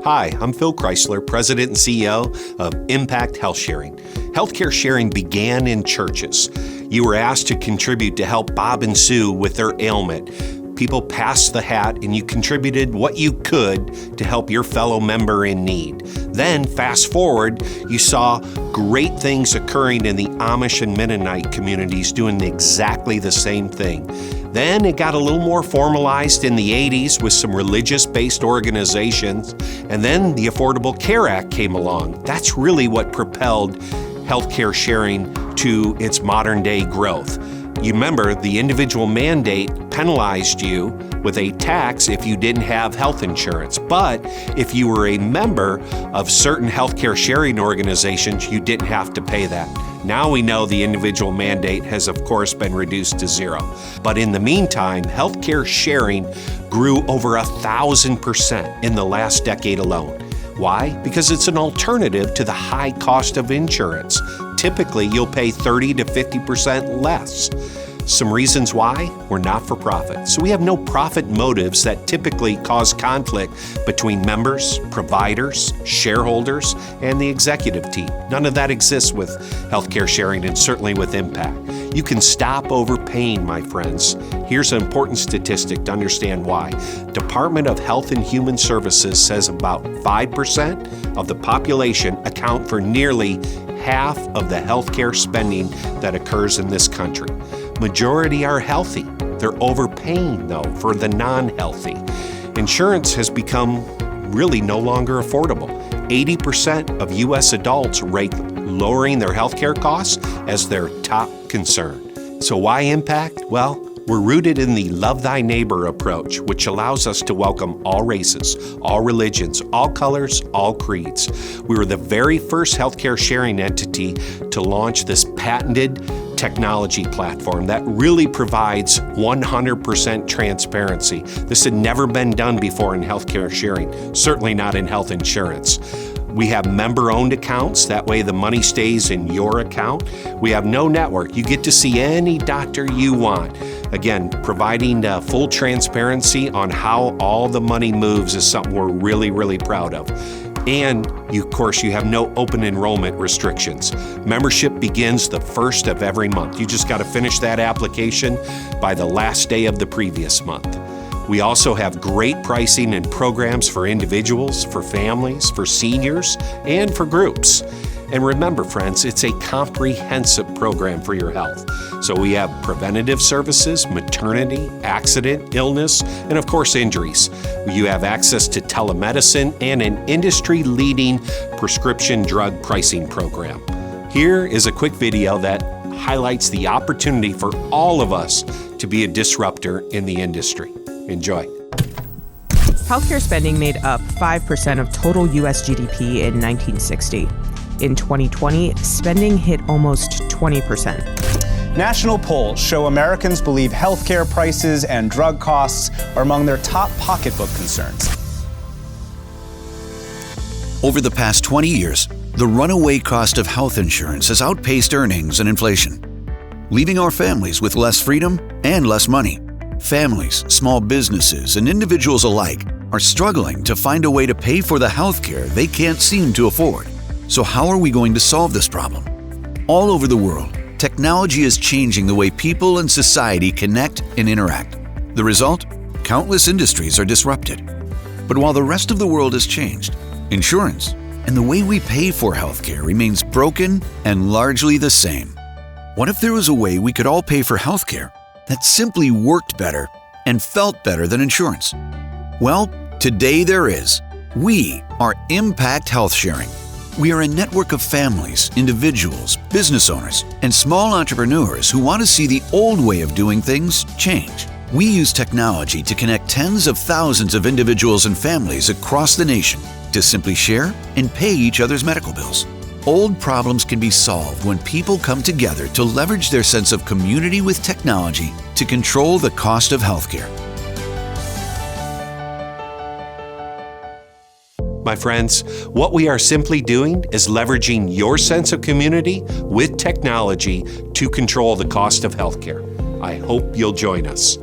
Hi, I'm Phil Chrysler, President and CEO of Impact Health Sharing. Healthcare sharing began in churches. You were asked to contribute to help Bob and Sue with their ailment. People passed the hat and you contributed what you could to help your fellow member in need. Then, fast forward, you saw great things occurring in the Amish and Mennonite communities doing exactly the same thing. Then it got a little more formalized in the 80s with some religious-based organizations, and then the Affordable Care Act came along. That's really what propelled healthcare sharing to its modern-day growth. You remember the individual mandate penalized you with a tax if you didn't have health insurance. But if you were a member of certain healthcare sharing organizations, you didn't have to pay that. Now we know the individual mandate has, of course, been reduced to zero. But in the meantime, healthcare sharing grew over 1,000% in the last decade alone. Why? Because it's an alternative to the high cost of insurance. Typically, you'll pay 30 to 50% less. Some reasons why? We're not for profit. So we have no profit motives that typically cause conflict between members, providers, shareholders, and the executive team. None of that exists with healthcare sharing and certainly with Impact. You can stop overpaying, my friends. Here's an important statistic to understand why. Department of Health and Human Services says about 5% of the population account for nearly half of the healthcare spending that occurs in this country. Majority are healthy. They're overpaying, though, for the non-healthy. Insurance has become really no longer affordable. 80% of U.S. adults rate lowering their healthcare costs as their top concern. So why Impact? Well, we're rooted in the Love Thy Neighbor approach, which allows us to welcome all races, all religions, all colors, all creeds. We were the very first healthcare sharing entity to launch this patented technology platform that really provides 100% transparency. This had never been done before in healthcare sharing, certainly not in health insurance. We have member-owned accounts. That way the money stays in your account. We have no network. You get to see any doctor you want. Again, providing full transparency on how all the money moves is something we're really, really proud of. And of course, you have no open enrollment restrictions. Membership begins the first of every month. You just got to finish that application by the last day of the previous month. We also have great pricing and programs for individuals, for families, for seniors, and for groups. And remember, friends, it's a comprehensive program for your health. So we have preventative services, maternity, accident, illness, and of course, injuries. You have access to telemedicine and an industry-leading prescription drug pricing program. Here is a quick video that highlights the opportunity for all of us to be a disruptor in the industry. Enjoy. Healthcare spending made up 5% of total U.S. GDP in 1960. In 2020, spending hit almost 20%. National polls show Americans believe healthcare prices and drug costs are among their top pocketbook concerns. Over the past 20 years, the runaway cost of health insurance has outpaced earnings and inflation, leaving our families with less freedom and less money. Families, small businesses, and individuals alike are struggling to find a way to pay for the healthcare they can't seem to afford. So how are we going to solve this problem? All over the world, technology is changing the way people and society connect and interact. The result? Countless industries are disrupted. But while the rest of the world has changed, insurance and the way we pay for healthcare remains broken and largely the same. What if there was a way we could all pay for healthcare that simply worked better and felt better than insurance? Well, today there is. We are Impact Health Sharing. We are a network of families, individuals, business owners, and small entrepreneurs who want to see the old way of doing things change. We use technology to connect tens of thousands of individuals and families across the nation to simply share and pay each other's medical bills. Old problems can be solved when people come together to leverage their sense of community with technology to control the cost of healthcare. My friends, what we are simply doing is leveraging your sense of community with technology to control the cost of healthcare. I hope you'll join us.